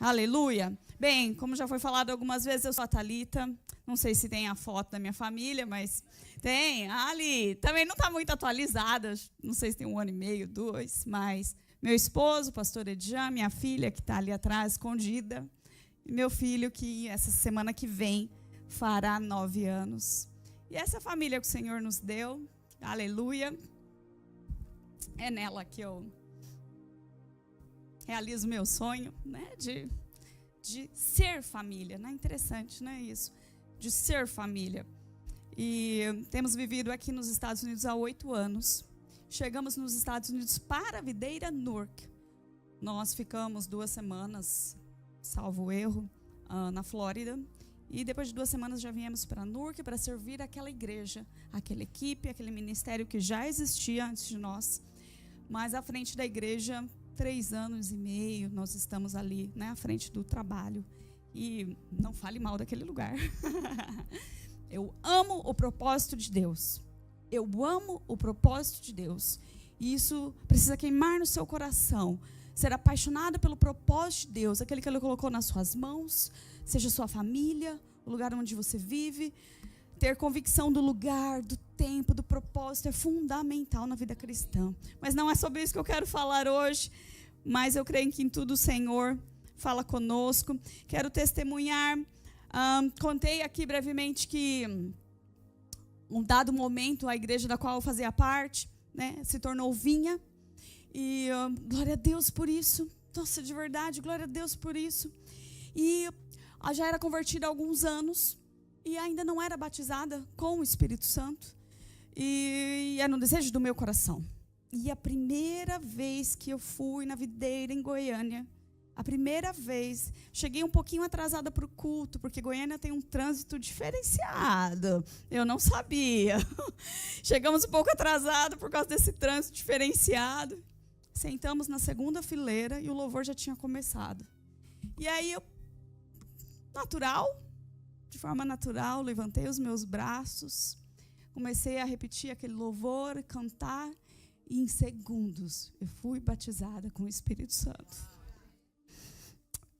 Aleluia. Bem, como já foi falado algumas vezes, eu sou a Thalita. Não sei se tem a foto da minha família, mas tem. Ali, também não está muito atualizada. Não sei se tem 1 ano e meio, 2, mas meu esposo, o pastor Edjan, minha filha, que está ali atrás, escondida, e meu filho, que essa semana que vem fará 9 anos. E essa família que o Senhor nos deu, aleluia, é nela que eu realizo o meu sonho, né, de ser família, né? Interessante, né, isso, de ser família. E temos vivido aqui nos Estados Unidos há 8 anos. Chegamos nos Estados Unidos para a videira Newark. Nós ficamos 2 semanas, salvo erro, na Flórida. E depois de 2 semanas já viemos para Newark para servir aquela igreja, aquela equipe, aquele ministério que já existia antes de nós. Mas à frente da igreja, 3 anos e meio, nós estamos ali, né, à frente do trabalho. E não fale mal daquele lugar. Eu amo o propósito de Deus. Eu amo o propósito de Deus. E isso precisa queimar no seu coração. Ser apaixonado pelo propósito de Deus, aquele que Ele colocou nas suas mãos, seja sua família, o lugar onde você vive. Ter convicção do lugar, do tempo, do propósito é fundamental na vida cristã. Mas não é sobre isso que eu quero falar hoje. Mas eu creio que em tudo o Senhor fala conosco. Quero testemunhar. Contei aqui brevemente que um dado momento a igreja da qual eu fazia parte, né, se tornou vinha. E glória a Deus por isso. Nossa, de verdade, glória a Deus por isso. E já era convertida há alguns anos e ainda não era batizada com o Espírito Santo. E era um desejo do meu coração. E a primeira vez que eu fui na videira em Goiânia, a primeira vez, cheguei um pouquinho atrasada para o culto, porque Goiânia tem um trânsito diferenciado. Eu não sabia. Chegamos um pouco atrasados por causa desse trânsito diferenciado. Sentamos na segunda fileira e o louvor já tinha começado. E aí eu, de forma natural, levantei os meus braços, comecei a repetir aquele louvor, cantar, e em segundos eu fui batizada com o Espírito Santo.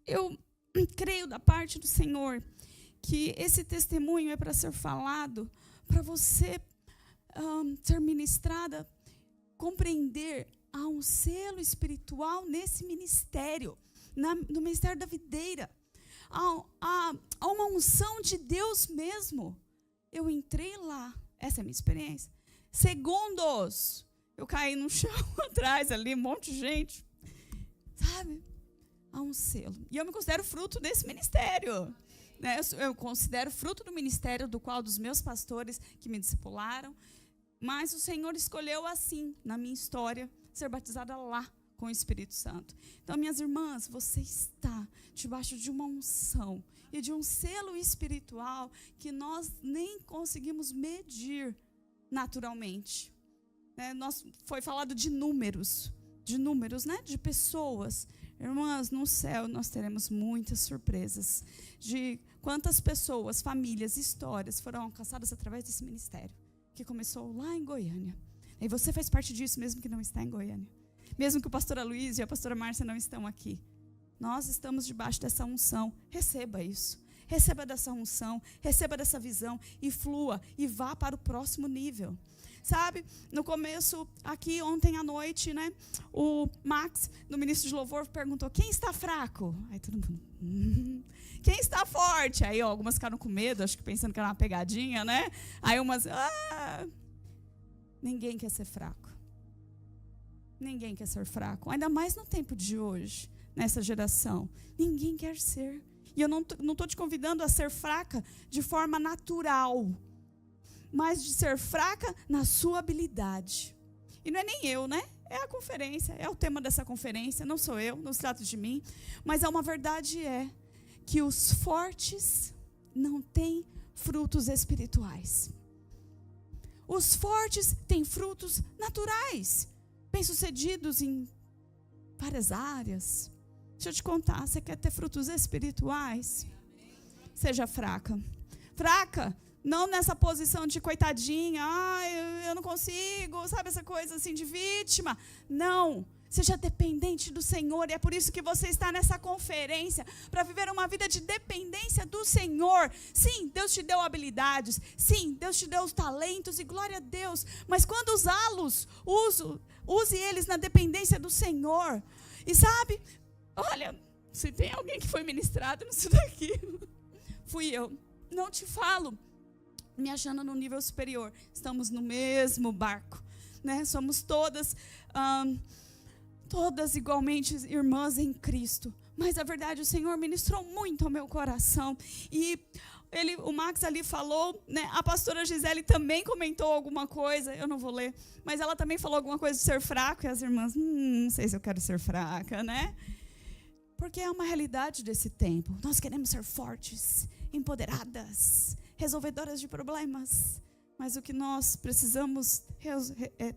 Eu creio da parte do Senhor que esse testemunho é para ser falado, para você ser ministrada, compreender, há um selo espiritual nesse ministério, no ministério da videira. Há uma unção de Deus mesmo. Eu entrei lá, essa é a minha experiência. Segundos, eu caí no chão atrás ali, um monte de gente, sabe? Há um selo. E eu me considero fruto desse ministério. Né? Eu considero fruto do ministério do qual dos meus pastores que me discipularam. Mas o Senhor escolheu assim, na minha história, ser batizada lá com o Espírito Santo. Então, minhas irmãs, você está debaixo de uma unção e de um selo espiritual que nós nem conseguimos medir naturalmente. Foi falado de números, né? De pessoas. Irmãs, no céu nós teremos muitas surpresas de quantas pessoas, famílias, histórias foram alcançadas através desse ministério, que começou lá em Goiânia. E você faz parte disso, mesmo que não está em Goiânia. Mesmo que o pastor Luiz e a pastora Márcia não estão aqui. Nós estamos debaixo dessa unção. Receba isso. Receba dessa unção, receba dessa visão e flua e vá para o próximo nível. Sabe, no começo, aqui ontem à noite, né, o Max, no ministro de louvor, perguntou, quem está fraco? Aí todo mundo, quem está forte? Aí algumas ficaram com medo, acho que pensando que era uma pegadinha, né? Aí umas, ninguém quer ser fraco. Ninguém quer ser fraco, ainda mais no tempo de hoje, nessa geração. Ninguém quer ser. E eu não estou te convidando a ser fraca de forma natural, mas de ser fraca na sua habilidade. E não é nem eu, né? É a conferência, é o tema dessa conferência, não sou eu, não se trata de mim. Mas uma verdade que os fortes não têm frutos espirituais. Os fortes têm frutos naturais, bem-sucedidos em várias áreas. Deixa eu te contar, você quer ter frutos espirituais? Seja fraca. Fraca, não nessa posição de coitadinha, eu não consigo, sabe essa coisa assim de vítima. Não, Seja dependente do Senhor. E é por isso que você está nessa conferência, para viver uma vida de dependência do Senhor. Sim, Deus te deu habilidades. Sim, Deus te deu os talentos, e glória a Deus. Mas quando usá-los, use eles na dependência do Senhor. E sabe, olha, se tem alguém que foi ministrado nisso daqui, fui eu. Não te falo me achando no nível superior. Estamos no mesmo barco, né? Somos todas igualmente irmãs em Cristo. Mas a verdade, o Senhor ministrou muito ao meu coração. E o Max ali falou, né? A pastora Gisele também comentou alguma coisa, eu não vou ler, mas ela também falou alguma coisa de ser fraco, e as irmãs, não sei se eu quero ser fraca, né? Porque é uma realidade desse tempo. Nós queremos ser fortes, empoderadas, resolvedoras de problemas. Mas o que nós precisamos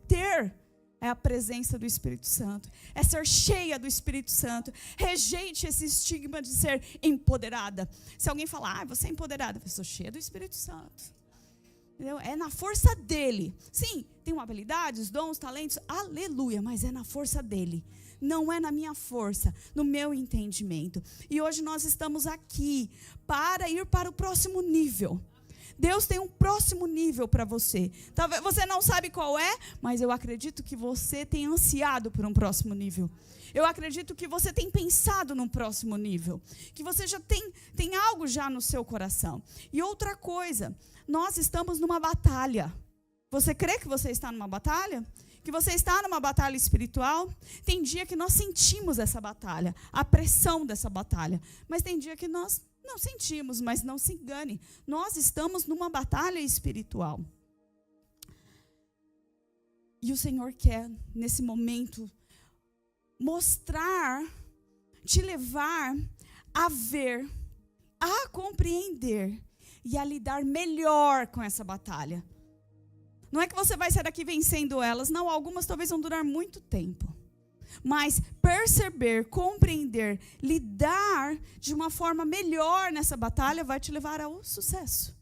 ter é a presença do Espírito Santo. É ser cheia do Espírito Santo. Rejeite esse estigma de ser empoderada. Se alguém falar, você é empoderada, eu sou cheia do Espírito Santo. Entendeu? É na força dele. Sim, tenho habilidades, dons, talentos, aleluia, mas é na força dele. Não é na minha força, no meu entendimento. E hoje nós estamos aqui para ir para o próximo nível. Deus tem um próximo nível para você. Talvez você não sabe qual é, mas eu acredito que você tem ansiado por um próximo nível. Eu acredito que você tem pensado num próximo nível. Que você já tem algo já no seu coração. E outra coisa, nós estamos numa batalha. Você crê que você está numa batalha? Que você está numa batalha espiritual? Tem dia que nós sentimos essa batalha, a pressão dessa batalha. Mas tem dia que nós não sentimos, mas não se engane. Nós estamos numa batalha espiritual. E o Senhor quer, nesse momento, mostrar, te levar a ver, a compreender e a lidar melhor com essa batalha. Não é que você vai sair daqui vencendo elas. Não, algumas talvez vão durar muito tempo. Mas perceber, compreender, lidar de uma forma melhor nessa batalha vai te levar ao sucesso.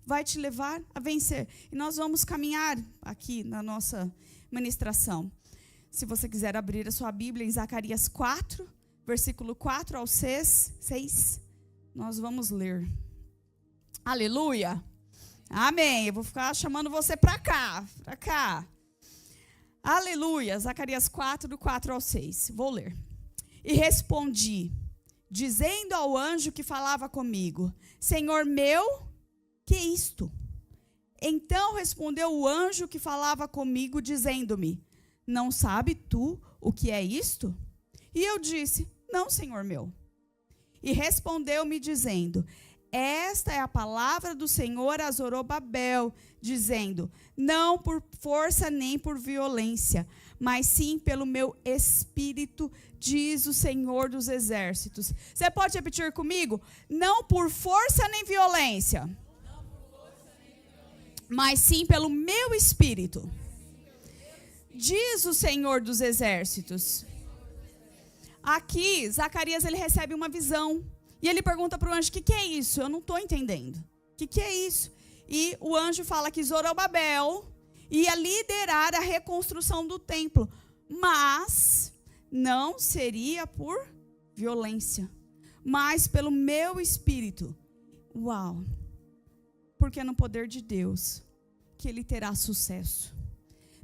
Vai te levar a vencer. E nós vamos caminhar aqui na nossa ministração. Se você quiser abrir a sua Bíblia em Zacarias 4, versículo 4 ao 6, nós vamos ler. Aleluia! Amém. Eu vou ficar chamando você para cá. Aleluia. Zacarias 4, do 4 ao 6. Vou ler. E respondi, dizendo ao anjo que falava comigo, Senhor meu, que isto? Então respondeu o anjo que falava comigo, dizendo-me, não sabe tu o que é isto? E eu disse, não, Senhor meu. E respondeu-me dizendo, esta é a palavra do Senhor a Zorobabel, dizendo, não por força nem por violência, mas sim pelo meu espírito, diz o Senhor dos exércitos. Você pode repetir comigo? Não por força nem violência, mas sim pelo meu espírito, diz o Senhor dos exércitos. Aqui, Zacarias ele recebe uma visão. E ele pergunta para o anjo, o que é isso? Eu não estou entendendo. O que é isso? E o anjo fala que Zorobabel ia liderar a reconstrução do templo. Mas não seria por violência, mas pelo meu espírito. Uau! Porque é no poder de Deus que ele terá sucesso.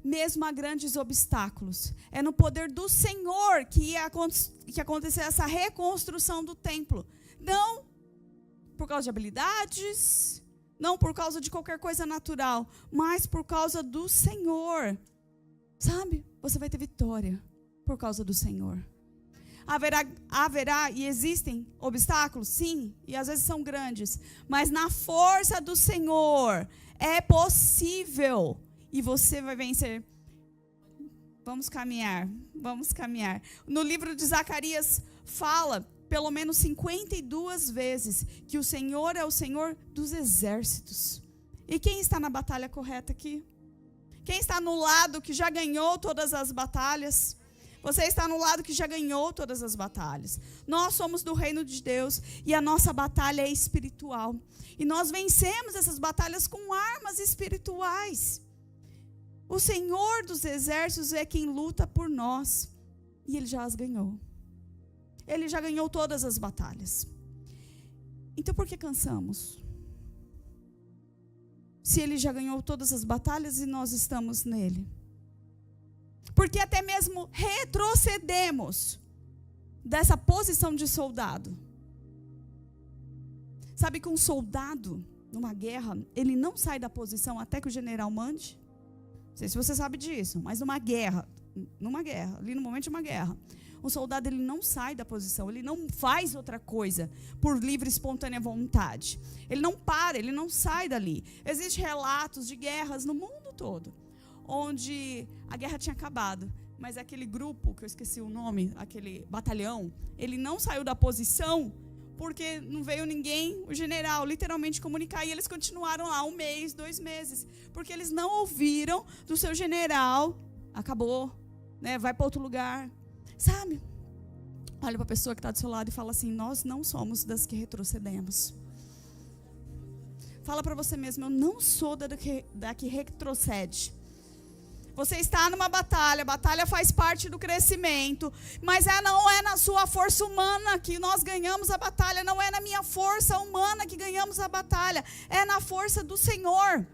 Mesmo a grandes obstáculos. É no poder do Senhor que ia acontecer essa reconstrução do templo. Não por causa de habilidades, não por causa de qualquer coisa natural, mas por causa do Senhor. Sabe? Você vai ter vitória por causa do Senhor. Haverá e existem obstáculos? Sim, e às vezes são grandes. Mas na força do Senhor é possível. E você vai vencer. Vamos caminhar. No livro de Zacarias fala pelo menos 52 vezes que o Senhor é o Senhor dos exércitos. E quem está na batalha correta aqui? Quem está no lado que já ganhou todas as batalhas? Você está no lado que já ganhou todas as batalhas. Nós somos do reino de Deus e a nossa batalha é espiritual. E nós vencemos essas batalhas com armas espirituais. O Senhor dos exércitos é quem luta por nós. E ele já as ganhou. Ele já ganhou todas as batalhas. Então por que cansamos? Se ele já ganhou todas as batalhas e nós estamos nele. Porque até mesmo retrocedemos dessa posição de soldado. Sabe que um soldado, numa guerra, ele não sai da posição até que o general mande? Não sei se você sabe disso, mas numa guerra, ali no momento de uma guerra, um soldado ele não sai da posição, ele não faz outra coisa por livre e espontânea vontade. Ele não para, ele não sai dali. Existem relatos de guerras no mundo todo, onde a guerra tinha acabado, mas aquele grupo, que eu esqueci o nome, aquele batalhão, ele não saiu da posição porque não veio ninguém, o general, literalmente comunicar, e eles continuaram lá 1 mês, 2 meses, porque eles não ouviram do seu general, acabou, né, vai para outro lugar. Sabe? Olha para a pessoa que está do seu lado e fala assim: nós não somos das que retrocedemos. Fala para você mesmo: eu não sou da que retrocede. Você está numa batalha, a batalha faz parte do crescimento, mas não é na sua força humana que nós ganhamos a batalha, não é na minha força humana que ganhamos a batalha, é na força do Senhor.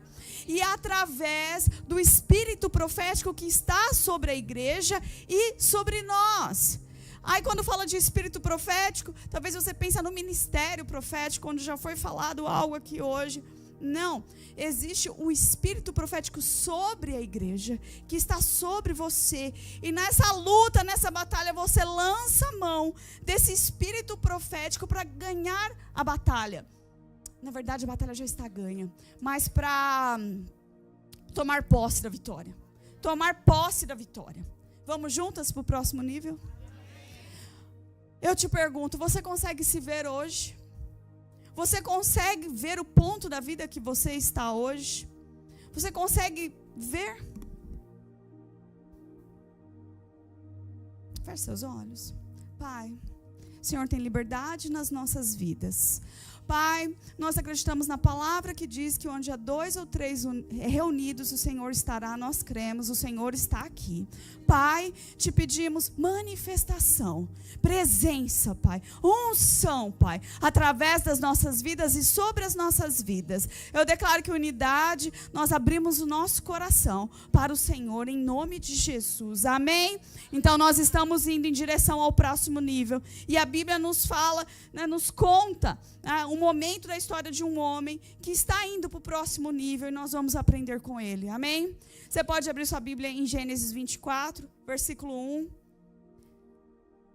E através do espírito profético que está sobre a igreja e sobre nós. Aí quando fala de espírito profético, talvez você pense no ministério profético, onde já foi falado algo aqui hoje. Não, existe um espírito profético sobre a igreja, que está sobre você. E nessa luta, nessa batalha, você lança a mão desse espírito profético para ganhar a batalha. Na verdade, a batalha já está ganha, mas para tomar posse da vitória. Tomar posse da vitória. Vamos juntas para o próximo nível? Eu te pergunto, você consegue se ver hoje? Você consegue ver o ponto da vida que você está hoje? Você consegue ver? Feche seus olhos. Pai, o Senhor tem liberdade nas nossas vidas. Pai, nós acreditamos na palavra que diz que onde há 2 ou 3 reunidos, o Senhor estará, nós cremos, o Senhor está aqui. Pai, te pedimos manifestação, presença, Pai, unção, Pai, através das nossas vidas e sobre as nossas vidas. Eu declaro que unidade, nós abrimos o nosso coração para o Senhor, em nome de Jesus, amém? Então nós estamos indo em direção ao próximo nível, e a Bíblia nos fala, né, nos conta, um momento da história de um homem que está indo para o próximo nível, e nós vamos aprender com ele, amém? Você pode abrir sua Bíblia em Gênesis 24, versículo 1.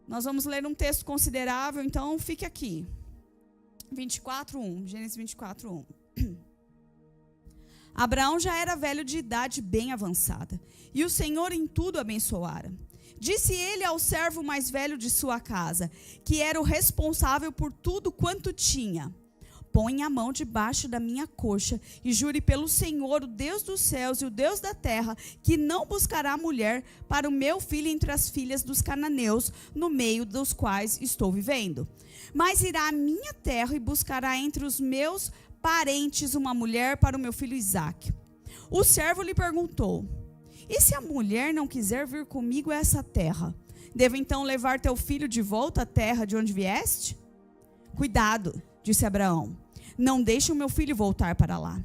Nós vamos ler um texto considerável, então fique aqui. 24:1, Gênesis 24:1. Abraão já era velho de idade bem avançada, e o Senhor em tudo abençoara. Disse ele ao servo mais velho de sua casa, que era o responsável por tudo quanto tinha: põe a mão debaixo da minha coxa e jure pelo Senhor, o Deus dos céus e o Deus da terra, que não buscará mulher para o meu filho entre as filhas dos cananeus, no meio dos quais estou vivendo. Mas irá à minha terra e buscará entre os meus parentes uma mulher para o meu filho Isaque. O servo lhe perguntou: e se a mulher não quiser vir comigo a essa terra? Devo então levar teu filho de volta à terra de onde vieste? Cuidado, disse Abraão, não deixe o meu filho voltar para lá.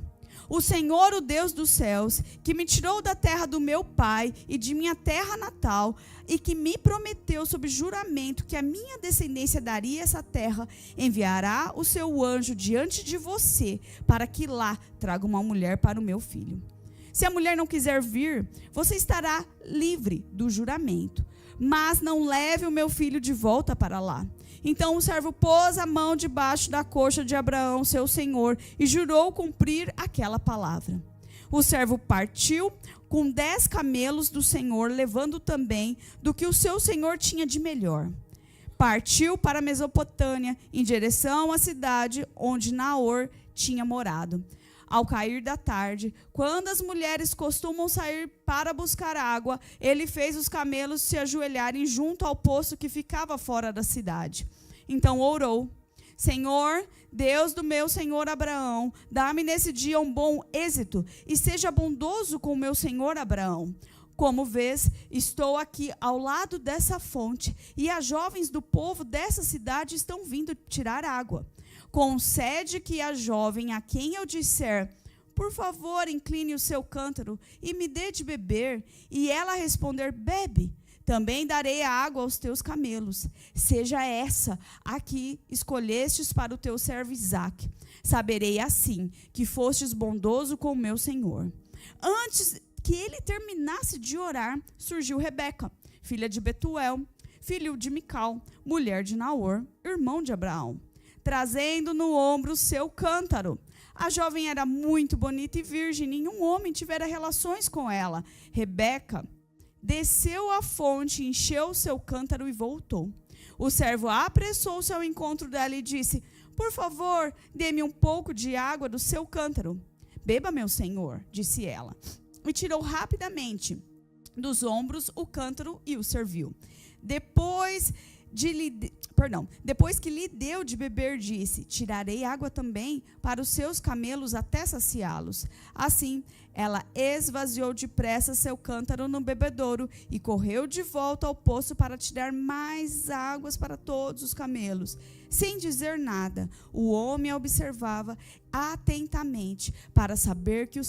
O Senhor, o Deus dos céus, que me tirou da terra do meu pai e de minha terra natal, e que me prometeu sob juramento que a minha descendência daria essa terra, enviará o seu anjo diante de você, para que lá traga uma mulher para o meu filho. Se a mulher não quiser vir, você estará livre do juramento, mas não leve o meu filho de volta para lá. Então o servo pôs a mão debaixo da coxa de Abraão, seu senhor, e jurou cumprir aquela palavra. O servo partiu com 10 camelos do senhor, levando também do que o seu senhor tinha de melhor. Partiu para a Mesopotâmia, em direção à cidade onde Naor tinha morado. Ao cair da tarde, quando as mulheres costumam sair para buscar água, ele fez os camelos se ajoelharem junto ao poço que ficava fora da cidade. Então orou: Senhor, Deus do meu senhor Abraão, dá-me nesse dia um bom êxito e seja bondoso com o meu senhor Abraão. Como vês, estou aqui ao lado dessa fonte, e as jovens do povo dessa cidade estão vindo tirar água. Concede que a jovem a quem eu disser, por favor, incline o seu cântaro e me dê de beber, e ela responder, bebe. Também darei a água aos teus camelos. Seja essa a que escolhestes para o teu servo Isaque. Saberei assim que fostes bondoso com o meu senhor. Antes que ele terminasse de orar, surgiu Rebeca, filha de Betuel, filho de Mical, mulher de Naor, irmão de Abraão, trazendo no ombro seu cântaro. A jovem era muito bonita e virgem, nenhum homem tivera relações com ela. Rebeca desceu à fonte, encheu o seu cântaro e voltou. O servo apressou-se ao encontro dela e disse, por favor, dê-me um pouco de água do seu cântaro. Beba, meu senhor, disse ela. E tirou rapidamente dos ombros o cântaro e o serviu. Depois que lhe deu de beber, disse, tirarei água também para os seus camelos até saciá-los. Assim, ela esvaziou depressa seu cântaro no bebedouro e correu de volta ao poço para tirar mais águas para todos os camelos. Sem dizer nada, o homem a observava atentamente para saber se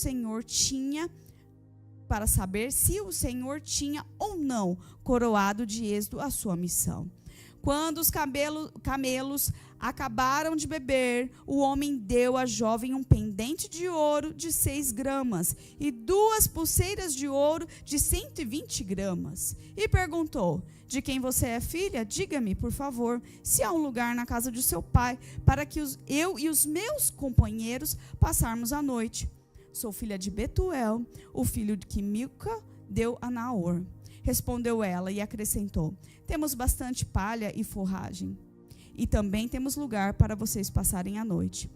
o Senhor tinha ou não coroado de êxito a sua missão. Quando os camelos acabaram de beber, o homem deu à jovem um pendente de ouro de 6 gramas e 2 pulseiras de ouro de 120 gramas. E perguntou, de quem você é filha? Diga-me, por favor, se há um lugar na casa de seu pai, para que eu e os meus companheiros passarmos a noite. Sou filha de Betuel, o filho que Milca deu a Naor. Respondeu ela e acrescentou, temos bastante palha e forragem, e também temos lugar para vocês passarem a noite.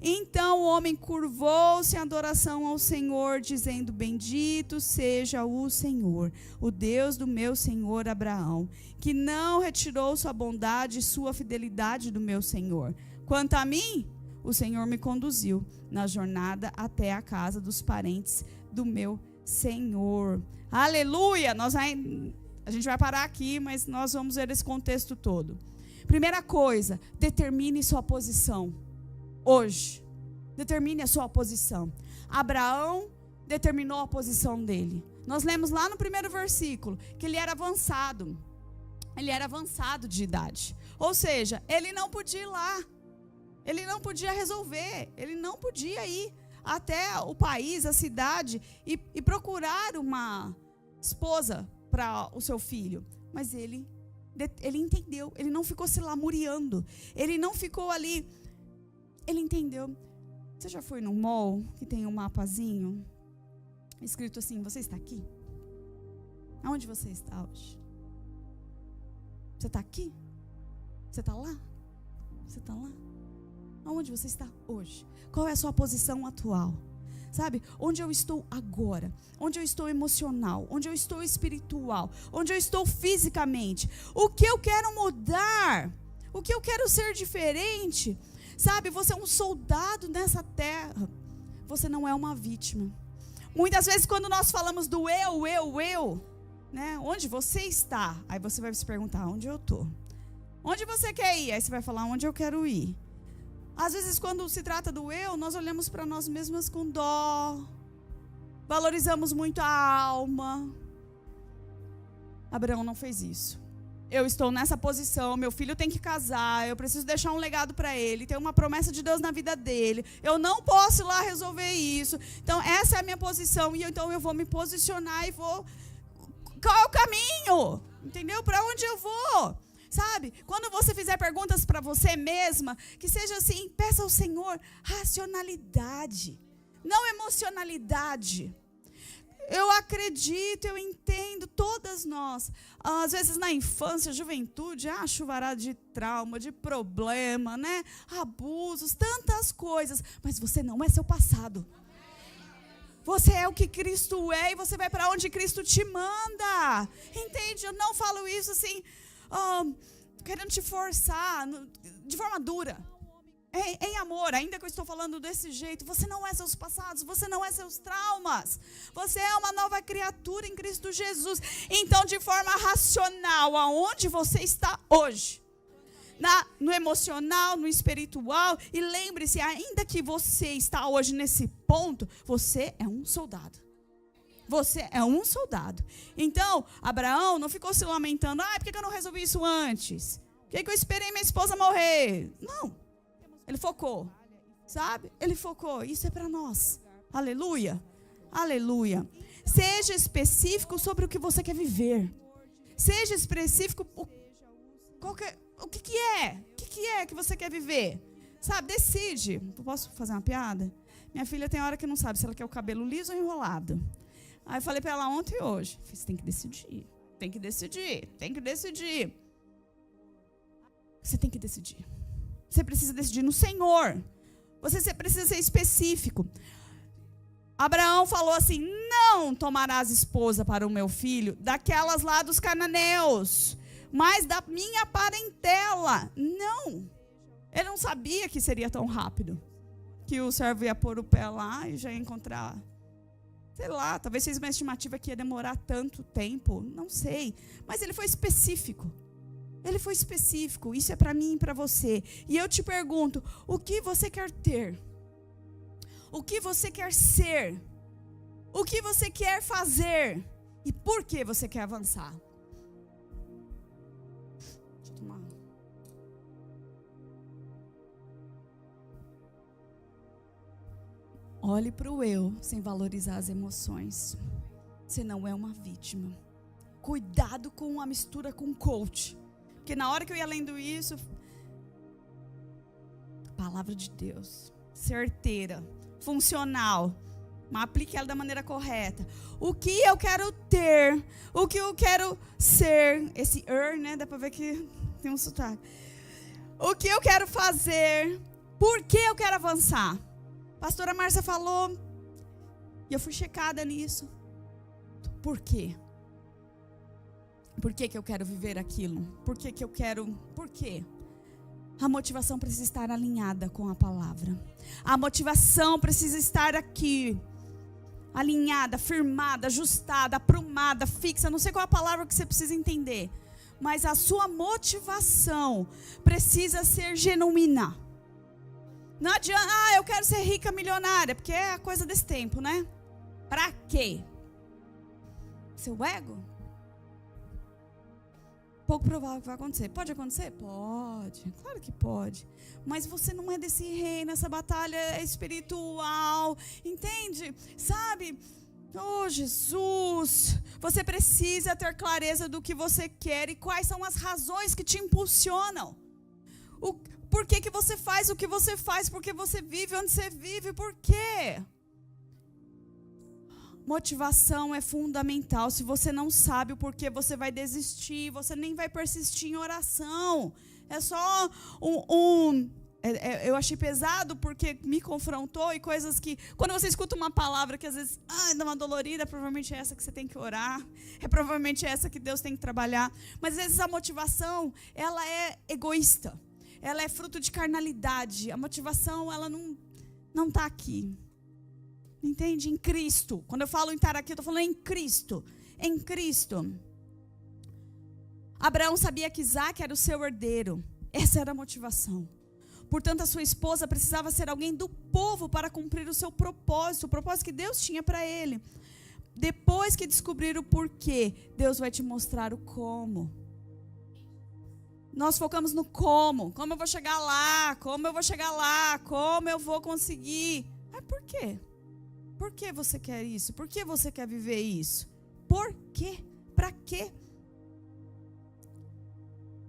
Então o homem curvou-se em adoração ao Senhor, dizendo, bendito seja o Senhor, o Deus do meu senhor Abraão, que não retirou sua bondade e sua fidelidade do meu senhor. Quanto a mim, o Senhor me conduziu na jornada até a casa dos parentes do meu Senhor. Aleluia! A gente vai parar aqui, mas nós vamos ver esse contexto todo. Primeira coisa, determine sua posição. Hoje, determine a sua posição. Abraão determinou a posição dele. Nós lemos lá no primeiro versículo que ele era avançado. Ele era avançado de idade. Ou seja, ele não podia ir lá. Ele não podia resolver. Ele não podia ir até o país, a cidade, e procurar uma esposa para o seu filho. Mas ele entendeu, ele não ficou se lamuriando, ele não ficou ali, ele entendeu. Você já foi num mall que tem um mapazinho escrito assim, você está aqui? Aonde você está hoje? Você está aqui? Você está lá? Você está lá? Aonde você está hoje? Qual é a sua posição atual? Sabe? Onde eu estou agora? Onde eu estou emocional? Onde eu estou espiritual? Onde eu estou fisicamente? O que eu quero mudar? O que eu quero ser diferente? Sabe? Você é um soldado nessa terra. Você não é uma vítima. Muitas vezes quando nós falamos do eu, né? Onde você está? Aí você vai se perguntar, onde eu estou? Onde você quer ir? Aí você vai falar, onde eu quero ir? Às vezes, quando se trata do eu, nós olhamos para nós mesmas com dó, valorizamos muito a alma. Abraão não fez isso. Eu estou nessa posição, meu filho tem que casar, eu preciso deixar um legado para ele, tem uma promessa de Deus na vida dele, eu não posso ir lá resolver isso. Então, essa é a minha posição, e então eu vou me posicionar e vou... Qual é o caminho? Entendeu? Para onde eu vou? Sabe, quando você fizer perguntas para você mesma, que seja assim, peça ao Senhor racionalidade, não emocionalidade. Eu acredito, eu entendo, todas nós, às vezes na infância, juventude, chuvarada de trauma, de problema, né? Abusos, tantas coisas, mas você não é seu passado. Você é o que Cristo é e você vai para onde Cristo te manda. Entende? Eu não falo isso assim... querendo te forçar de forma dura. Em amor, ainda que eu estou falando desse jeito, você não é seus passados, você não é seus traumas, você é uma nova criatura em Cristo Jesus. Então, de forma racional, aonde você está hoje? No emocional, no espiritual, e lembre-se, ainda que você está hoje nesse ponto, você é um soldado. Você é um soldado. Então, Abraão não ficou se lamentando, por que eu não resolvi isso antes? Por que eu esperei minha esposa morrer? Não. Ele focou, sabe? Ele focou. Isso é para nós. Aleluia. Aleluia. Seja específico sobre o que você quer viver. Seja específico. O que é? O que é que você quer viver? Sabe? Decide. Posso fazer uma piada? Minha filha tem hora que não sabe se ela quer o cabelo liso ou enrolado. Aí eu falei para ela ontem e hoje. Você tem que decidir. Tem que decidir. Tem que decidir. Você tem que decidir. Você precisa decidir no Senhor. Você precisa ser específico. Abraão falou assim: não tomarás esposa para o meu filho daquelas lá dos cananeus, mas da minha parentela. Não. Ele não sabia que seria tão rápido. Que o servo ia pôr o pé lá e já ia encontrar. Sei lá, talvez seja uma estimativa que ia demorar tanto tempo. Não sei. Mas ele foi específico. Ele foi específico, isso é para mim e para você. E eu te pergunto, o que você quer ter? O que você quer ser? O que você quer fazer? E por que você quer avançar? Deixa eu tomar. Olhe para o eu sem valorizar as emoções. Você não é uma vítima. Cuidado com a mistura com coach. Porque na hora que eu ia lendo isso, palavra de Deus, certeira, funcional, mas aplique ela da maneira correta. O que eu quero ter, o que eu quero ser, esse né, dá para ver que tem um sotaque. O que eu quero fazer, por que eu quero avançar? Pastora Márcia falou, e eu fui checada nisso. Por quê? Por que eu quero viver aquilo? Por que eu quero... Por quê? A motivação precisa estar alinhada com a palavra. A motivação precisa estar aqui. Alinhada, firmada, ajustada, aprumada, fixa. Não sei qual é a palavra que você precisa entender. Mas a sua motivação precisa ser genuína. Não adianta, eu quero ser rica, milionária. Porque é a coisa desse tempo, né? Pra quê? Seu ego? Pouco provável que vai acontecer. Pode acontecer? Pode. Claro que pode. Mas você não é desse reino, essa batalha é espiritual. Entende? Sabe? Oh, Jesus. Você precisa ter clareza do que você quer e quais são as razões que te impulsionam. Por que você faz o que você faz? Por que você vive onde você vive? Por quê? Motivação é fundamental. Se você não sabe o porquê, você vai desistir. Você nem vai persistir em oração. É só eu achei pesado porque me confrontou e coisas que... Quando você escuta uma palavra que às vezes dá uma dolorida, provavelmente é essa que você tem que orar. É provavelmente essa que Deus tem que trabalhar. Mas às vezes a motivação, ela é egoísta. Ela é fruto de carnalidade. A motivação, ela não está aqui. Entende? Em Cristo. Quando eu falo em estar aqui, eu estou falando em Cristo. Em Cristo. Abraão sabia que Isaac era o seu herdeiro. Essa era a motivação. Portanto, a sua esposa precisava ser alguém do povo para cumprir o seu propósito. O propósito que Deus tinha para ele. Depois que descobrir o porquê, Deus vai te mostrar o como. Nós focamos no como. Como eu vou chegar lá? Como eu vou chegar lá? Como eu vou conseguir? Mas por quê? Por que você quer isso? Por que você quer viver isso? Por quê? Para quê?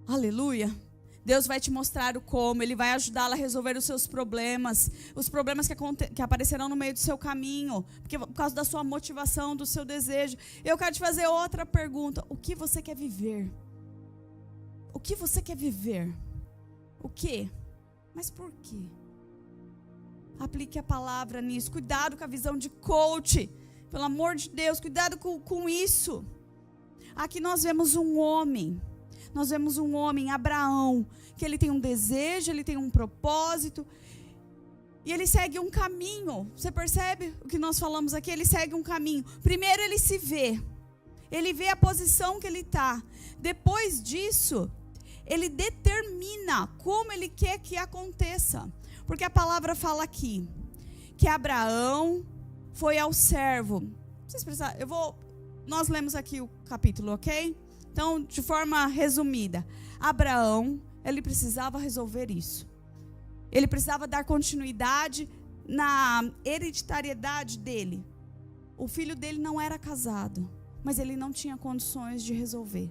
Aleluia. Deus vai te mostrar o como. Ele vai ajudá-la a resolver os seus problemas. Os problemas que aparecerão no meio do seu caminho. Por causa da sua motivação, do seu desejo. Eu quero te fazer outra pergunta. O que você quer viver? O que você quer viver? O quê? Mas por quê? Aplique a palavra nisso. Cuidado com a visão de coach. Pelo amor de Deus, cuidado com isso. Aqui nós vemos um homem. nós vemos um homem, Abraão, que ele tem um desejo, ele tem um propósito, e ele segue um caminho. Você percebe o que nós falamos aqui? Ele segue um caminho. Primeiro ele se vê. Ele vê a posição que ele está. Depois disso, ele determina como ele quer que aconteça. Porque a palavra fala aqui, que Abraão foi ao servo. Vocês precisam, nós lemos aqui o capítulo, ok? Então, de forma resumida, Abraão, ele precisava resolver isso. Ele precisava dar continuidade na hereditariedade dele. O filho dele não era casado, mas ele não tinha condições de resolver.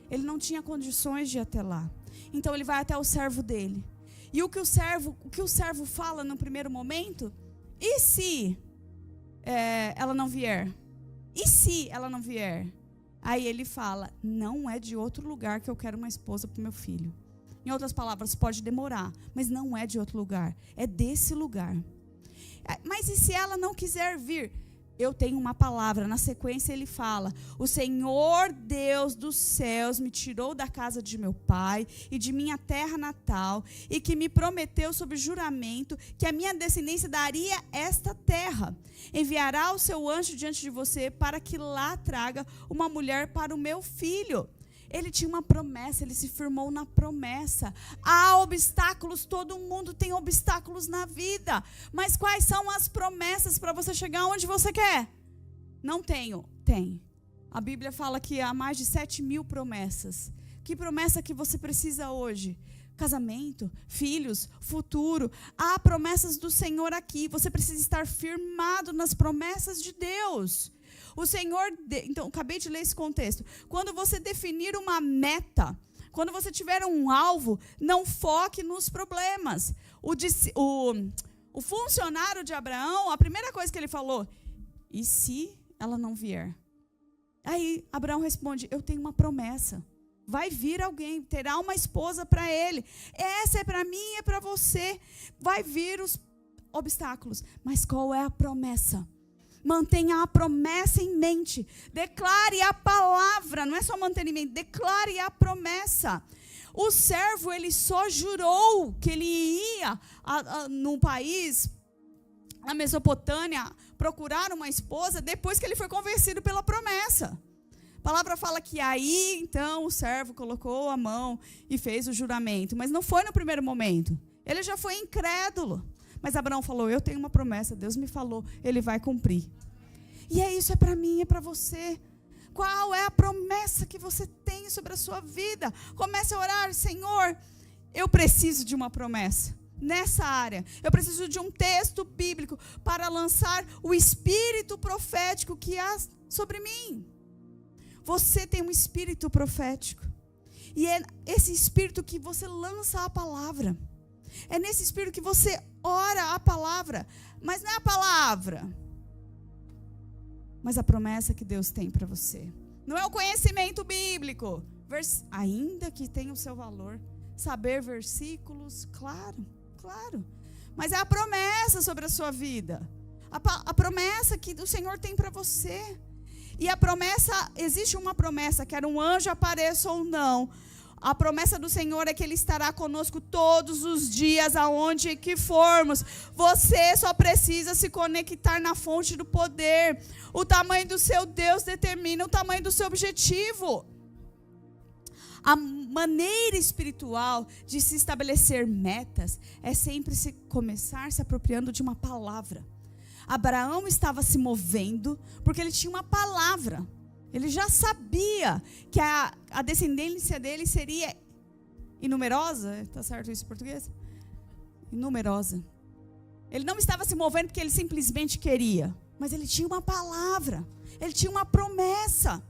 Ele não tinha condições de ir até lá. Então ele vai até o servo dele. E o que o servo fala no primeiro momento? E se ela não vier? E se ela não vier? Aí ele fala, não é de outro lugar que eu quero uma esposa para o meu filho. Em outras palavras, pode demorar, mas não é de outro lugar, é desse lugar. Mas e se ela não quiser vir? Eu tenho uma palavra, na sequência ele fala, o Senhor Deus dos céus me tirou da casa de meu pai e de minha terra natal, e que me prometeu sob juramento que a minha descendência daria esta terra. Enviará o seu anjo diante de você para que lá traga uma mulher para o meu filho. Ele tinha uma promessa, ele se firmou na promessa. Há obstáculos, todo mundo tem obstáculos na vida. Mas quais são as promessas para você chegar onde você quer? Não tenho. Tem. A Bíblia fala que há mais de 7.000 promessas. Que promessa que você precisa hoje? Casamento, filhos, futuro. Há promessas do Senhor aqui. Você precisa estar firmado nas promessas de Deus. O Senhor, então, acabei de ler esse contexto. Quando você definir uma meta, quando você tiver um alvo, não foque nos problemas. O funcionário de Abraão, a primeira coisa que ele falou, e se ela não vier? Aí Abraão responde, eu tenho uma promessa. Vai vir alguém, terá uma esposa para ele. Essa é para mim, é para você. Vai vir os obstáculos. Mas qual é a promessa? Mantenha a promessa em mente. Declare a palavra. Não é só manter em mente. Declare a promessa. O servo, ele só jurou que ele ia num país, na Mesopotâmia, procurar uma esposa depois que ele foi convencido pela promessa. A palavra fala que aí, então, o servo colocou a mão e fez o juramento. Mas não foi no primeiro momento. Ele já foi incrédulo. Mas Abraão falou, eu tenho uma promessa, Deus me falou, Ele vai cumprir. E isso é para mim, é para você. Qual é a promessa que você tem sobre a sua vida? Comece a orar, Senhor, eu preciso de uma promessa nessa área. Eu preciso de um texto bíblico para lançar o espírito profético que há sobre mim. Você tem um espírito profético. E é esse espírito que você lança a palavra. É nesse espírito que você ora a palavra, mas não é a palavra, mas a promessa que Deus tem para você. Não é o conhecimento bíblico, ainda que tenha o seu valor, saber versículos, claro, mas é a promessa sobre a sua vida, a promessa que o Senhor tem para você. E a promessa, existe uma promessa, quer um anjo apareça ou não. A promessa do Senhor é que Ele estará conosco todos os dias, aonde que formos. Você só precisa se conectar na fonte do poder. O tamanho do seu Deus determina o tamanho do seu objetivo. A maneira espiritual de se estabelecer metas é sempre começar se apropriando de uma palavra. Abraão estava se movendo porque ele tinha uma palavra. Ele já sabia que a descendência dele seria inumerosa. Está certo isso em português? Inumerosa. Ele não estava se movendo porque ele simplesmente queria. Mas ele tinha uma palavra. Ele tinha uma promessa.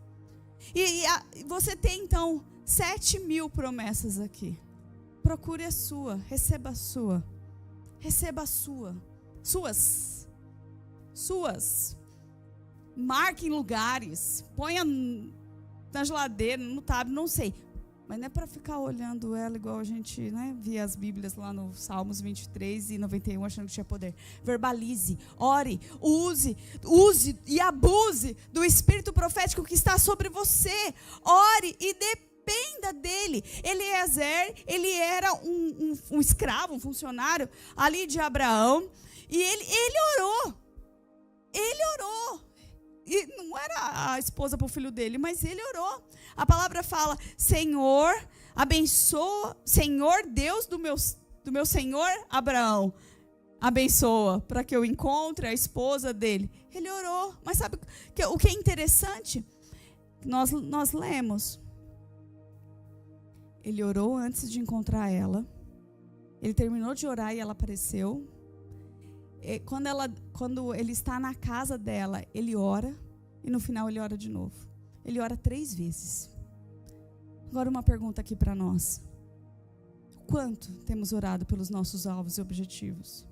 E você tem então 7.000 promessas aqui. Procure a sua. Receba a sua. Receba a sua. Suas. Marque em lugares, ponha na geladeira, no tablet, não sei. Mas não é para ficar olhando ela igual a gente via as Bíblias lá no Salmos 23 e 91 achando que tinha poder. Verbalize, ore, use e abuse do espírito profético que está sobre você. Ore e dê dependa dele. Eliezer, ele era um escravo, um funcionário ali de Abraão. E ele orou. Ele orou. E não era a esposa para o filho dele, mas ele orou. A palavra fala: Senhor, abençoa, Senhor Deus do meu senhor Abraão, abençoa para que eu encontre a esposa dele. Ele orou. Mas sabe o que é interessante? Nós lemos. Ele orou antes de encontrar ela. Ele terminou de orar e ela apareceu. Quando ele está na casa dela, ele ora. E no final ele ora de novo. Ele ora 3 vezes. Agora uma pergunta aqui para nós. Quanto temos orado pelos nossos alvos e objetivos?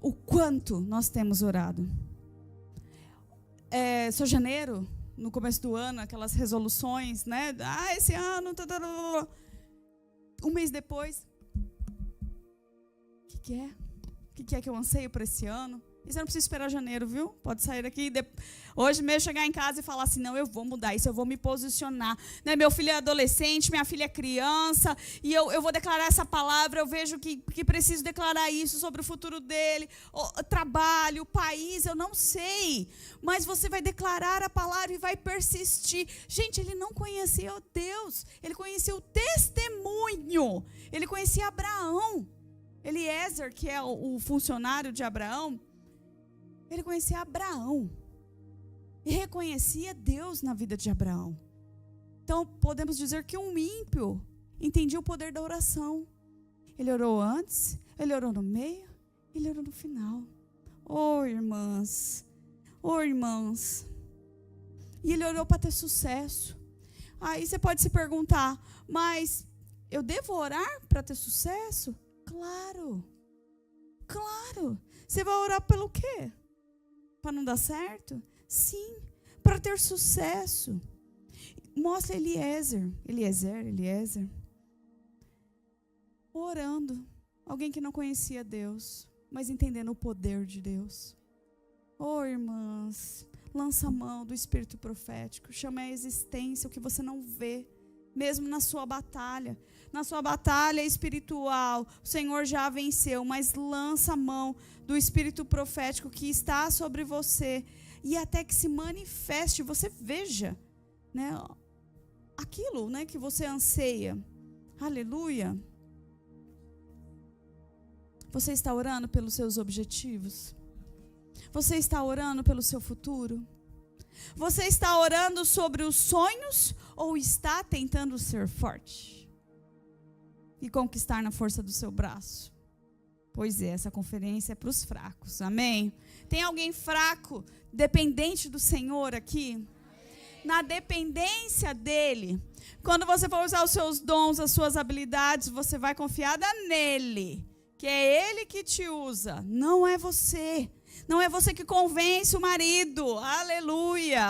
O quanto nós temos orado? Só janeiro, no começo do ano, aquelas resoluções, né? Esse ano... Um mês depois... O que é? O que é que eu anseio para esse ano? Isso eu não preciso esperar janeiro, viu? Pode sair daqui hoje mesmo, chegar em casa e falar assim: não, eu vou mudar isso, eu vou me posicionar. Né? Meu filho é adolescente, minha filha é criança, e eu vou declarar essa palavra. Eu vejo que preciso declarar isso sobre o futuro dele, o trabalho, o país, eu não sei. Mas você vai declarar a palavra e vai persistir. Gente, ele não conhecia Deus, ele conhecia o testemunho, ele conhecia Abraão. Eliezer, que é o funcionário de Abraão, ele conhecia Abraão e reconhecia Deus na vida de Abraão. Então, podemos dizer que um ímpio entendia o poder da oração. Ele orou antes, ele orou no meio, ele orou no final. Irmãs, irmãs. E ele orou para ter sucesso. Aí você pode se perguntar: mas eu devo orar para ter sucesso? Claro. Você vai orar pelo quê? Para não dar certo? Sim, para ter sucesso. Mostra Eliezer, orando. Alguém que não conhecia Deus, mas entendendo o poder de Deus. Irmãs, lança a mão do espírito profético. Chama a existência o que você não vê. Mesmo na sua batalha espiritual, o Senhor já venceu, mas lança a mão do espírito profético que está sobre você, e até que se manifeste, você veja, né, aquilo, né, que você anseia. Aleluia. Você está orando pelos seus objetivos? Você está orando pelo seu futuro? Você está orando sobre os sonhos ou está tentando ser forte e conquistar na força do seu braço? Pois é, essa conferência é para os fracos, amém? Tem alguém fraco, dependente do Senhor aqui? Na dependência dEle. Quando você for usar os seus dons, as suas habilidades, você vai confiar nele, que é Ele que te usa, não é você. Não é você que convence o marido. Aleluia.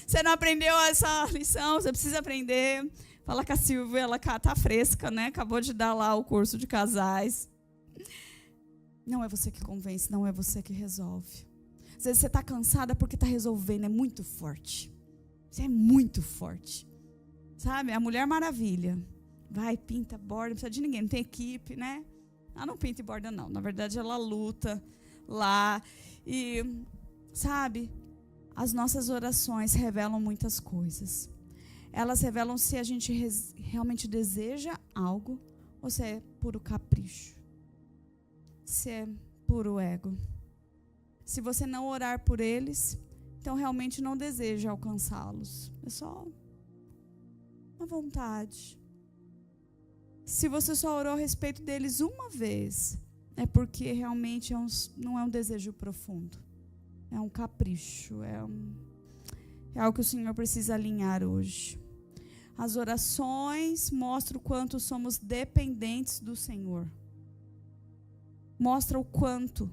Você não aprendeu essa lição, você precisa aprender. Fala com a Silvia, ela está fresca, né? Acabou de dar lá o curso de casais. Não é você que convence, não é você que resolve. Às vezes você está cansada porque está resolvendo, é muito forte. Você é muito forte. Sabe, a Mulher Maravilha. Vai, pinta, borda, não precisa de ninguém, não tem equipe, né? Ela não pinta e borda, não. Na verdade, ela luta lá. E, sabe, as nossas orações revelam muitas coisas. Elas revelam se a gente realmente deseja algo ou se é puro capricho, se é puro ego. Se você não orar por eles, então realmente não deseja alcançá-los. É só uma vontade. Se você só orou a respeito deles uma vez, é porque realmente não é um desejo profundo. É um capricho. É algo que o Senhor precisa alinhar hoje. As orações mostram o quanto somos dependentes do Senhor. Mostra o quanto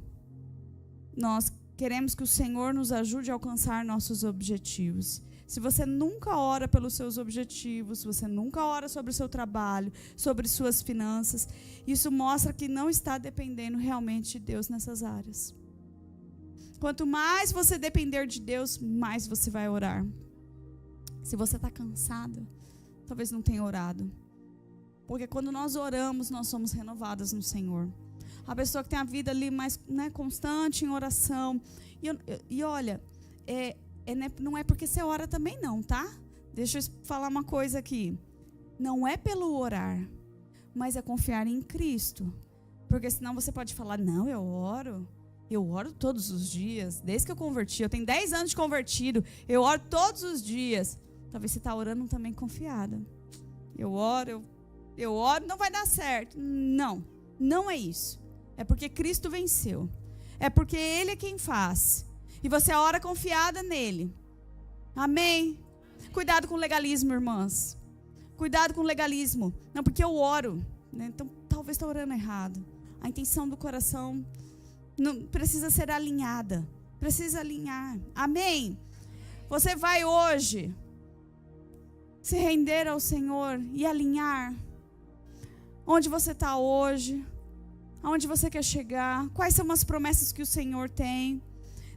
nós queremos que o Senhor nos ajude a alcançar nossos objetivos. Se você nunca ora pelos seus objetivos, se você nunca ora sobre o seu trabalho, sobre suas finanças, isso mostra que não está dependendo realmente de Deus nessas áreas. Quanto mais você depender de Deus, mais você vai orar. Se você está cansado, talvez não tenha orado. Porque quando nós oramos, nós somos renovadas no Senhor. A pessoa que tem a vida ali mais, né, constante em oração. E olha, não é porque você ora também não, tá? Deixa eu falar uma coisa aqui. Não é pelo orar, mas é confiar em Cristo. Porque senão você pode falar, não, eu oro todos os dias, desde que eu converti. Eu tenho 10 anos de convertido, eu oro todos os dias. Talvez você está orando também confiada. Eu oro, não vai dar certo. Não, não é isso. É porque Cristo venceu. É porque Ele é quem faz. E você ora confiada nele. Amém? Cuidado com o legalismo, irmãs. Cuidado com o legalismo. Não, porque eu oro, né? Então, talvez está orando errado. A intenção do coração não precisa ser alinhada. Precisa alinhar. Amém? Você vai hoje se render ao Senhor e alinhar. Onde você está hoje? Aonde você quer chegar? Quais são as promessas que o Senhor tem?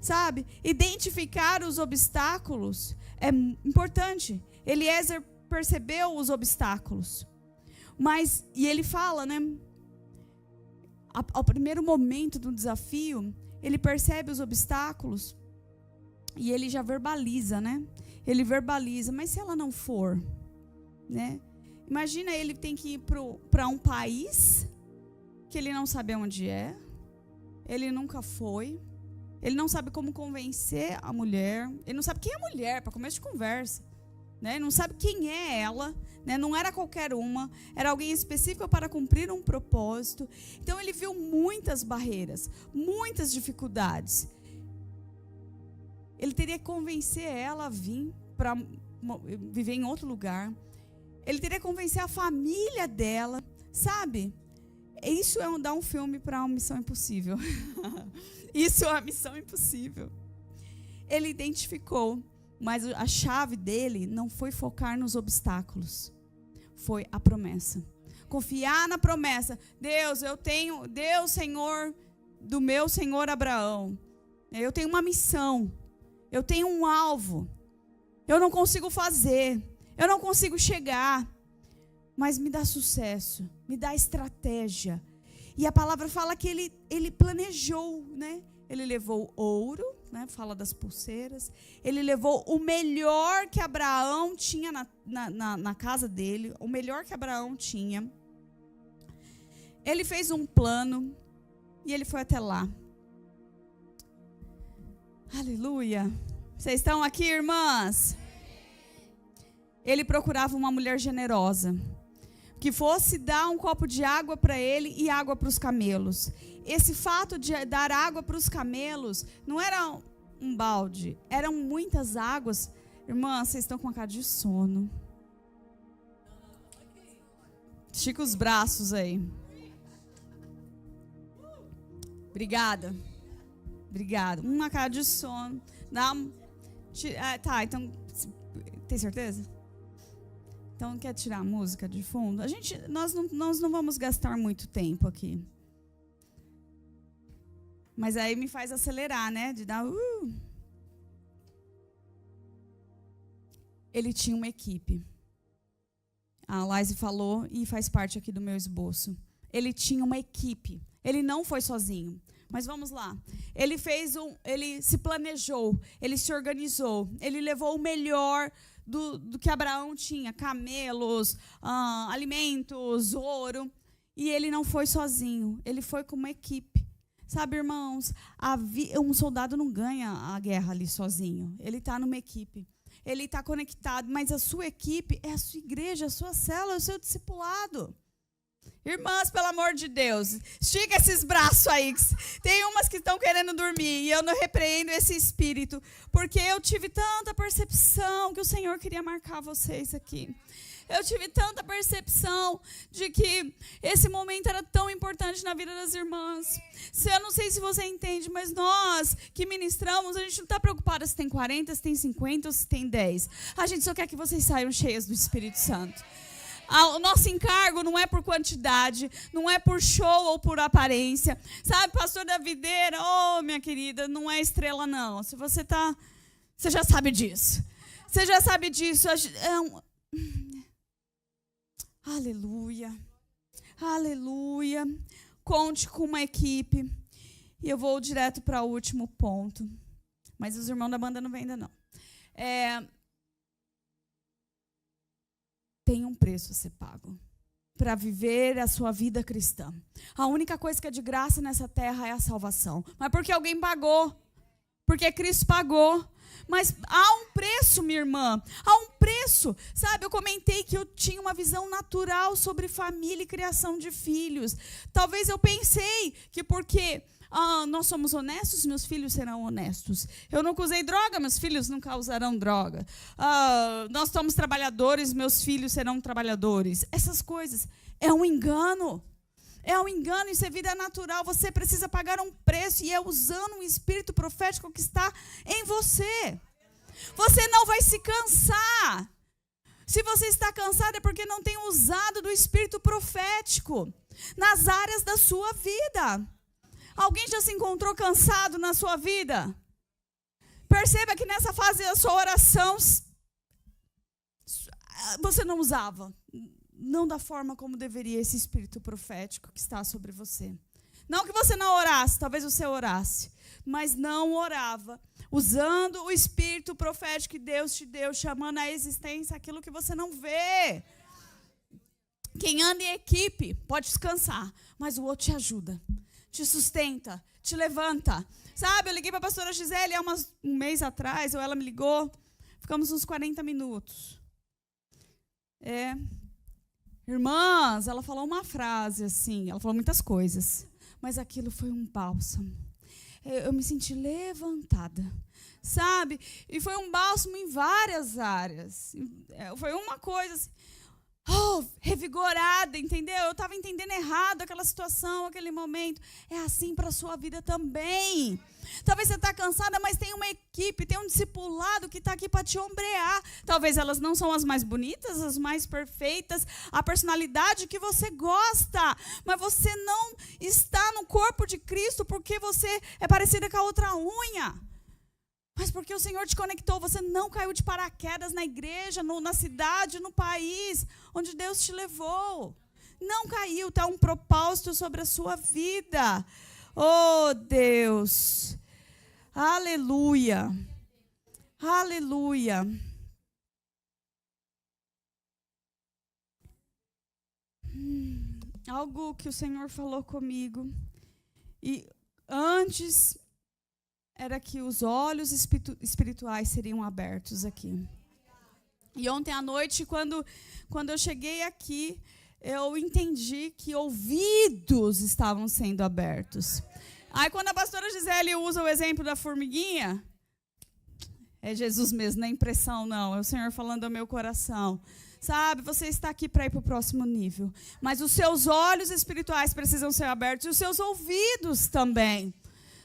Sabe? Identificar os obstáculos é importante. Eliezer percebeu os obstáculos. E ele fala, né? Ao primeiro momento do desafio, ele percebe os obstáculos e ele já verbaliza, né? Ele verbaliza, mas se ela não for, né? Imagina, ele tem que ir para um país que ele não sabe onde é, ele nunca foi, ele não sabe como convencer a mulher, ele não sabe quem é a mulher, para começo de conversa, né? Ele não sabe quem é ela, né? Não era qualquer uma, era alguém específico para cumprir um propósito. Então ele viu muitas barreiras, muitas dificuldades. Ele teria que convencer ela a vir para viver em outro lugar. Ele teria que convencer a família dela, sabe? Isso é dar um filme para uma Missão Impossível. Isso é uma Missão Impossível. Ele identificou, mas a chave dele não foi focar nos obstáculos. Foi a promessa. Confiar na promessa. Deus, Senhor, do meu Senhor Abraão. Eu tenho uma missão. Eu tenho um alvo. Eu não consigo fazer. Eu não consigo chegar. Mas me dá sucesso, me dá estratégia. E a palavra fala que ele planejou, né? Ele levou ouro, né? Fala das pulseiras. Ele levou o melhor que Abraão tinha na casa dele, o melhor que Abraão tinha. Ele fez um plano e ele foi até lá. Aleluia. Vocês estão aqui, irmãs? Ele procurava uma mulher generosa, que fosse dar um copo de água para ele e água para os camelos. Esse fato de dar água para os camelos não era um balde, eram muitas águas. Irmã, vocês estão com uma cara de sono. Estica os braços aí. Obrigada. Uma cara de sono. Tá, então, tem certeza? Então, quer tirar a música de fundo? Nós não vamos gastar muito tempo aqui. Mas aí me faz acelerar, né? De dar... Ele tinha uma equipe. A Laise falou e faz parte aqui do meu esboço. Ele tinha uma equipe. Ele não foi sozinho. Mas vamos lá. Ele se planejou. Ele se organizou. Ele levou o melhor do que Abraão tinha, camelos, alimentos, ouro, e ele não foi sozinho, ele foi com uma equipe. Sabe, irmãos, um soldado não ganha a guerra ali sozinho, ele está numa equipe, ele está conectado, mas a sua equipe é a sua igreja, a sua célula, o seu discipulado. Irmãs, pelo amor de Deus, estica esses braços aí. Tem umas que estão querendo dormir e eu não repreendo esse espírito, porque eu tive tanta percepção que o Senhor queria marcar vocês aqui. Eu tive tanta percepção de que esse momento era tão importante na vida das irmãs. Eu não sei se você entende, mas nós que ministramos, a gente não está preocupado se tem 40, se tem 50 ou se tem 10. A gente só quer que vocês saiam cheias do Espírito Santo. O nosso encargo não é por quantidade, não é por show ou por aparência. Sabe, pastor da videira, minha querida, não é estrela não. Se você você já sabe disso. Você já sabe disso. Aleluia. Aleluia. Conte com uma equipe. E eu vou direto para o último ponto. Mas os irmãos da banda não vêm ainda não. Tem um preço a ser pago para viver a sua vida cristã. A única coisa que é de graça nessa terra é a salvação. Mas porque alguém pagou. Porque Cristo pagou. Mas há um preço, minha irmã. Há um preço. Sabe, eu comentei que eu tinha uma visão natural sobre família e criação de filhos. Talvez eu pensei que porque nós somos honestos, meus filhos serão honestos. Eu nunca usei droga, meus filhos nunca usarão droga. Nós somos trabalhadores, meus filhos serão trabalhadores. Essas coisas. É um engano. É um engano, isso é vida natural. Você precisa pagar um preço e é usando um espírito profético que está em você. Você não vai se cansar. Se você está cansado é porque não tem usado do espírito profético nas áreas da sua vida. Alguém já se encontrou cansado na sua vida? Perceba que nessa fase da sua oração você não usava. Não da forma como deveria esse espírito profético que está sobre você. Não que você não orasse, talvez você orasse, mas não orava, usando o espírito profético que Deus te deu, chamando à existência aquilo que você não vê. Quem anda em equipe pode descansar, mas o outro te ajuda, te sustenta, te levanta. Sabe, eu liguei para a pastora Gisele há um mês atrás, ou ela me ligou, ficamos uns 40 minutos. Irmãs, ela falou uma frase assim, ela falou muitas coisas, mas aquilo foi um bálsamo. Eu me senti levantada, sabe? E foi um bálsamo em várias áreas. Foi uma coisa assim, revigorada, entendeu? Eu estava entendendo errado aquela situação, aquele momento. É assim para a sua vida também. Talvez você está cansada, mas tem uma equipe, tem um discipulado que está aqui para te ombrear. Talvez elas não são as mais bonitas, as mais perfeitas, a personalidade que você gosta, mas você não está no corpo de Cristo porque você é parecida com a outra unha. Mas porque o Senhor te conectou, você não caiu de paraquedas na igreja, na cidade, no país onde Deus te levou. Não caiu, está um propósito sobre a sua vida. Oh, Deus. Aleluia. Aleluia. Algo que o Senhor falou comigo. E antes era que os olhos espirituais seriam abertos aqui. E ontem à noite, quando eu cheguei aqui, eu entendi que ouvidos estavam sendo abertos. Aí quando a pastora Gisele usa o exemplo da formiguinha, é Jesus mesmo, não é impressão não, é o Senhor falando ao meu coração. Sabe, você está aqui para ir para o próximo nível. Mas os seus olhos espirituais precisam ser abertos e os seus ouvidos também.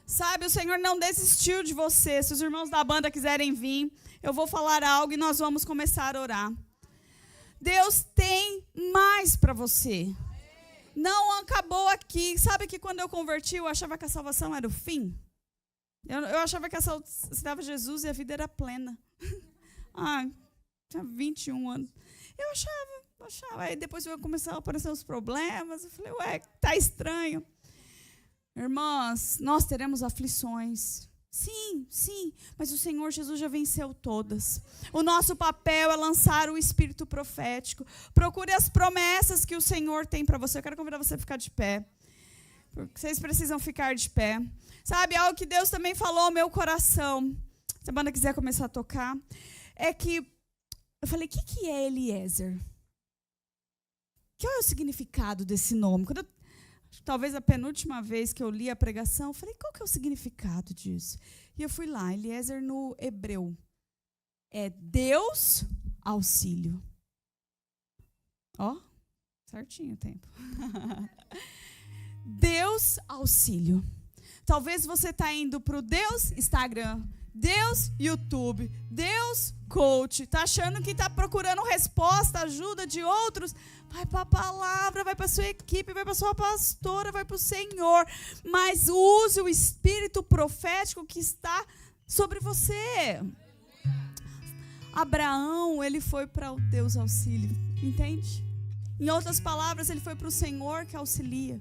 Sabe, o Senhor não desistiu de você. Se os irmãos da banda quiserem vir, eu vou falar algo e nós vamos começar a orar. Deus tem mais para você. Não acabou aqui. Sabe que quando eu converti, eu achava que a salvação era o fim? Eu achava que aceitava Jesus e a vida era plena. Tinha 21 anos. Eu achava. Aí depois começaram a aparecer os problemas. Eu falei, tá estranho. Irmãs, nós teremos aflições. Sim, mas o Senhor Jesus já venceu todas. O nosso papel é lançar o espírito profético. Procure as promessas que o Senhor tem para você. Eu quero convidar você a ficar de pé. Porque vocês precisam ficar de pé. Sabe, algo que Deus também falou ao meu coração. Se a banda quiser começar a tocar. É que, eu falei, o que é Eliezer? Qual é o significado desse nome? Talvez a penúltima vez que eu li a pregação, eu falei, qual que é o significado disso? E eu fui lá, Eliezer no hebreu. É Deus auxílio. Certinho o tempo. Deus auxílio. Talvez você está indo para o Deus Instagram, Deus YouTube, Deus coach, está achando que está procurando resposta, ajuda de outros. Vai para a palavra, vai para a sua equipe, vai para a sua pastora, vai para o Senhor. Mas use o espírito profético que está sobre você. Abraão, ele foi para o Deus auxílio, entende? Em outras palavras, ele foi para o Senhor que auxilia.